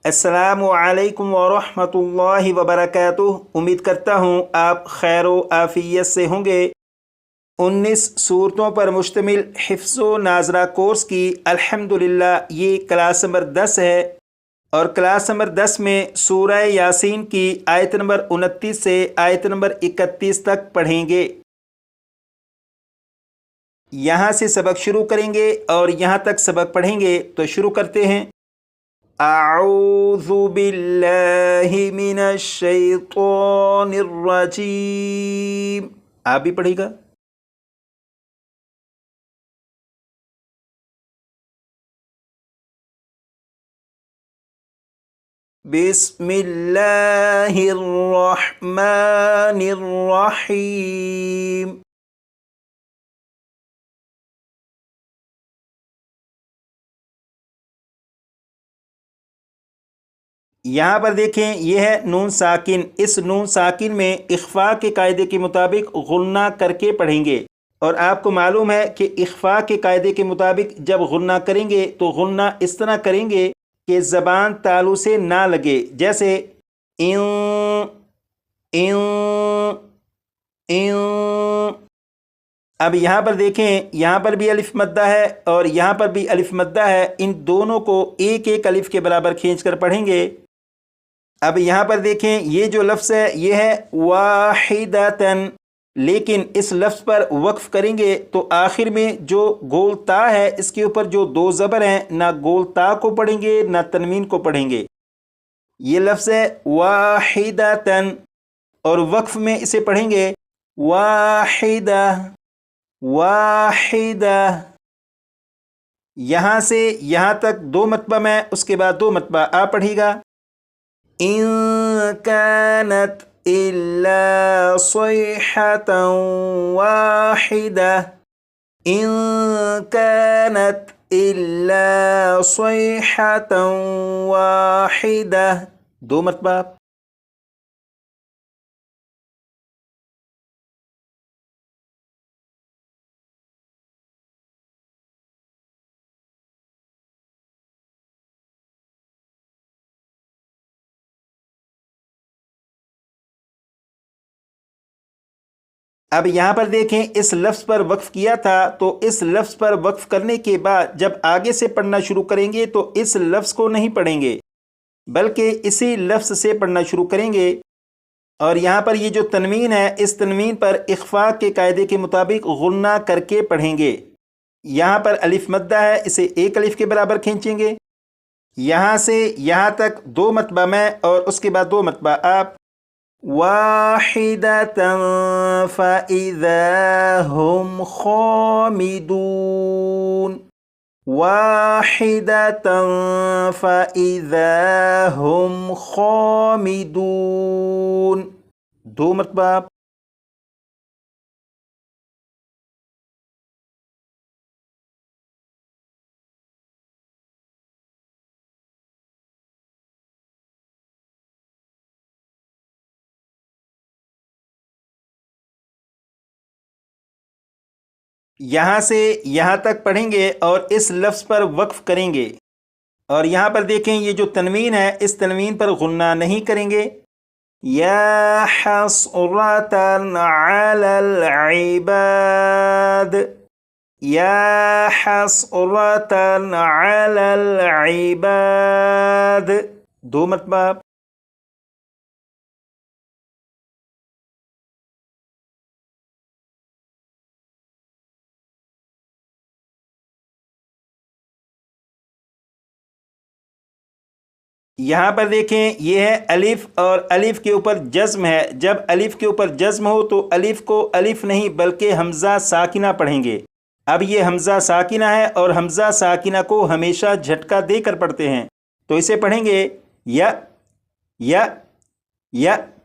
अस्सलामु अलैकुम वरहमतुल्लाहि वबरकातुह। उम्मीद करता हूँ आप खैर व आफियत से होंगे। 19 सूरतों पर मुश्तमिल हिफ्ज़ो नाज़रा कोर्स की अल्हम्दुलिल्लाह ये क्लास नंबर 10 है और क्लास नंबर 10 में सूरह यासीन की आयत नंबर 29 से आयत नंबर 31 तक पढ़ेंगे। यहाँ से सबक शुरू करेंगे और यहाँ तक सबक पढ़ेंगे, तो शुरू करते हैं। अऊज़ु बिल्लाहि मिनश शैतानिर रजीम। आप भी पढ़ेगा। बिस्मिल्लाहिर रहमानिर रहीम। यहाँ पर देखें, यह है नून साकिन। इस नून साकिन में इख्फा के कायदे के मुताबिक गुन्ना करके पढ़ेंगे और आपको मालूम है कि इख्फा के कायदे के मुताबिक जब गुन्ना करेंगे तो गुन्ना इस तरह करेंगे कि ज़बान तालू से ना लगे, जैसे इन इन इन। अब यहाँ पर देखें, यहाँ पर भी अलिफ मद्दा है और यहाँ पर भी अलिफ मद्दा है। इन दोनों को एक एक अलिफ के बराबर खींच कर पढ़ेंगे। अब यहाँ पर देखें, ये जो लफ्ज़ है ये है वाहिदतन, लेकिन इस लफ्ज़ पर वक्फ़ करेंगे तो आखिर में जो गोल ता है इसके ऊपर जो दो ज़बर हैं, ना गोल ता को पढ़ेंगे ना तनवीन को पढ़ेंगे। ये लफ्ज़ है वाहिदतन और वक्फ़ में इसे पढ़ेंगे वाहिदा वाहिदा। यहाँ से यहाँ तक दो मरतबा मैं, उसके बाद दो मरतबा आप पढ़िएगा। इन कानत इल्ला सयहतन वाहिदा, इन कानत इल्ला सयहतन वाहिदा। दो मरतबा। अब यहाँ पर देखें, इस लफ्ज़ पर वक्फ़ किया था, तो इस लफ्ज़ पर वक्फ़ करने के बाद जब आगे से पढ़ना शुरू करेंगे तो इस लफ्ज़ को नहीं पढ़ेंगे बल्कि इसी लफ्ज़ से पढ़ना शुरू करेंगे। और यहाँ पर ये जो तनवीन है, इस तनवीन पर इख्फा के कायदे के मुताबिक गुन्ना करके पढ़ेंगे। यहाँ पर अलिफ मद्दा है, इसे एक अलिफ के बराबर खींचेंगे। यहाँ से यहाँ तक दो मरतबा मैं और उसके बाद दो मरतबा आप। वाहिदतन फ़इज़ा हुम खामिदून, वाहिदतन फ़इज़ा हुम खामिदून। दो मरतबा। यहाँ से यहाँ तक पढ़ेंगे और इस लफ्ज़ पर वक्फ़ करेंगे। और यहाँ पर देखें, ये जो तनवीन है इस तनवीन पर गुन्ना नहीं करेंगे। या हस्रतन अलल इबाद, या हस्रतन अलल इबाद। दो मरतबा। यहाँ पर देखें, ये है अलिफ और अलिफ के ऊपर जज्म है। जब अलिफ के ऊपर जज्म हो तो अलिफ को अलिफ नहीं बल्कि हमज़ा साकिना पढ़ेंगे। अब ये हमज़ा साकिना है और हमज़ा साकिना को हमेशा झटका देकर पढ़ते हैं, तो इसे पढ़ेंगे या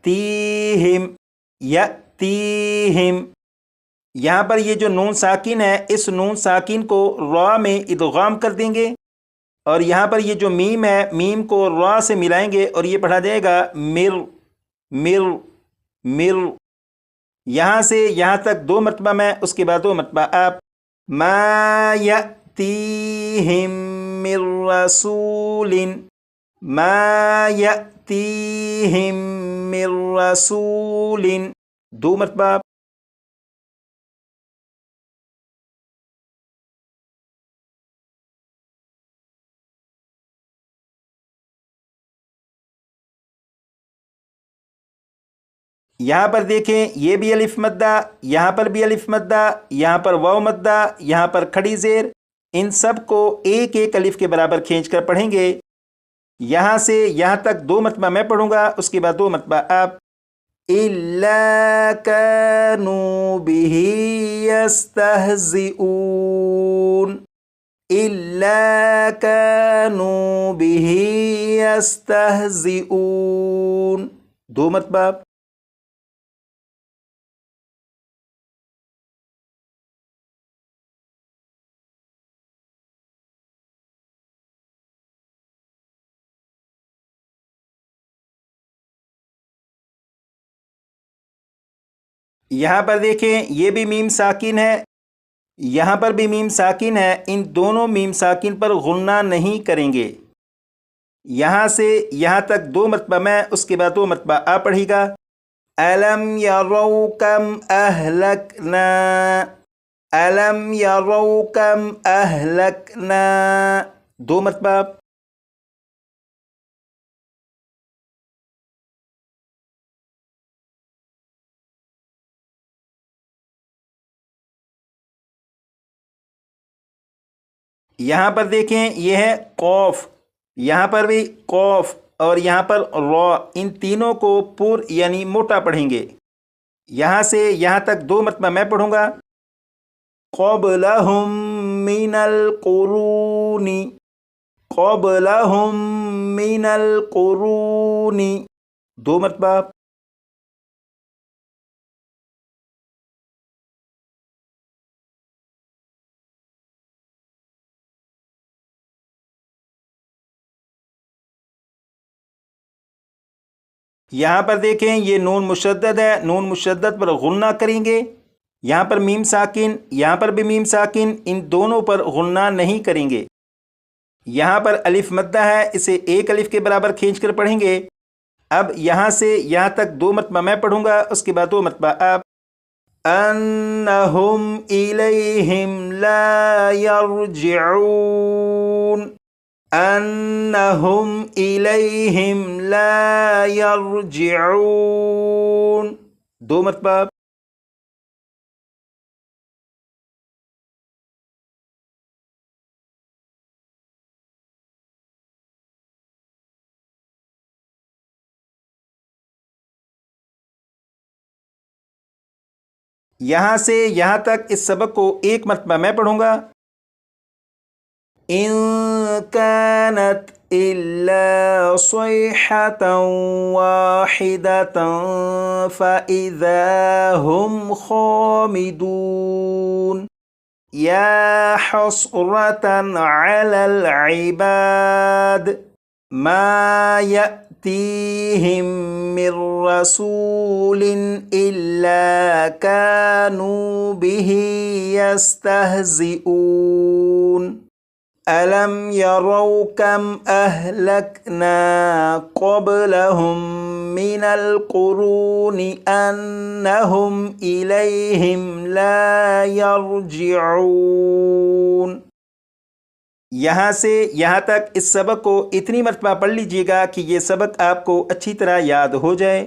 तीहिम, या तीहिम। यहाँ पर ये जो नून साकिन है, इस नून साकिन को रा में इदगाम कर देंगे और यहाँ पर ये जो मीम है, मीम को रा से मिलाएंगे और ये पढ़ा जाएगा मिर मिर मिर। यहाँ से यहाँ तक दो मरतबा मैं, उसके बाद दो मरतबा आप। मा यअतीहिम मिर रसूलिन, ما یأتیہم من رسول، 2 مرتبہ. یہاں پر دیکھیں یہ بھی الف مدہ، یہاں پر بھی الف مدہ، یہاں پر واو مدہ، یہاں پر کھڑی زیر. ان سب کو ایک ایک الف کے برابر کھینچ کر پڑھیں گے. یہاں سے یہاں تک 2 مرتبہ میں پڑھوں گا، اس کے بعد 2 مرتبہ آپ. إِلَّا كَانُوا بِهِ يَسْتَهْزِئُونَ، إِلَّا كَانُوا بِهِ يَسْتَهْزِئُونَ، 2 مرتبہ. یہاں پر دیکھیں یہ بھی میم ساکن ہے، یہاں پر بھی میم ساکن ہے. ان دونوں میم ساکن پر غنہ نہیں کریں گے. یہاں سے یہاں تک 2 مرتبہ میں، اس کے بعد 2 مرتبہ آپ پڑھیے گا. أَلَمْ يَرَوْا كَمْ أَهْلَكْنَا، أَلَمْ يَرَوْا كَمْ أَهْلَكْنَا، 2 مرتبہ. یہاں پر دیکھیں یہ ہے قوف، یہاں پر بھی قوف اور یہاں پر را، ان تینوں کو پر یعنی موٹا پڑھیں گے. یہاں سے یہاں تک 2 مرتبہ میں پڑھوں گا. قبلہم من القرون، قبلہم من القرون، 2 مرتبہ. یہاں پر دیکھیں یہ نون مشدد ہے، نون مشدد پر غنہ کریں گے. یہاں پر میم ساکن، یہاں پر بھی میم ساکن، ان دونوں پر غنہ نہیں کریں گے. یہاں پر الف مدہ ہے، اسے ایک الف کے برابر کھینچ کر پڑھیں گے. اب یہاں سے یہاں تک 2 مرتبہ میں پڑھوں گا، اس کے بعد 2 مرتبہ آپ. انہم الیہم لا یرجعون، انہم الیہم لا یرجعون، 2 مرتبہ. یہاں سے یہاں تک اس سبق کو 1 مرتبہ میں پڑھوں گا. ان كانت إلا صيحة واحدة فإذا هم خامدون، يا حسرة على العباد ما يأتيهم من رسول إلا كانوا به يستهزئون. أَلَمْ يَرَوْا كَمْ أَهْلَكْنَا قَبْلَهُمْ مِنَ الْقُرُونِ أَنَّهُمْ إِلَيْهِمْ لَا يَرْجِعُونَ. یہاں سے یہاں تک اس سبق کو اتنی مرتبہ پڑھ لیجئے گا کہ یہ سبق آپ کو اچھی طرح یاد ہو جائے.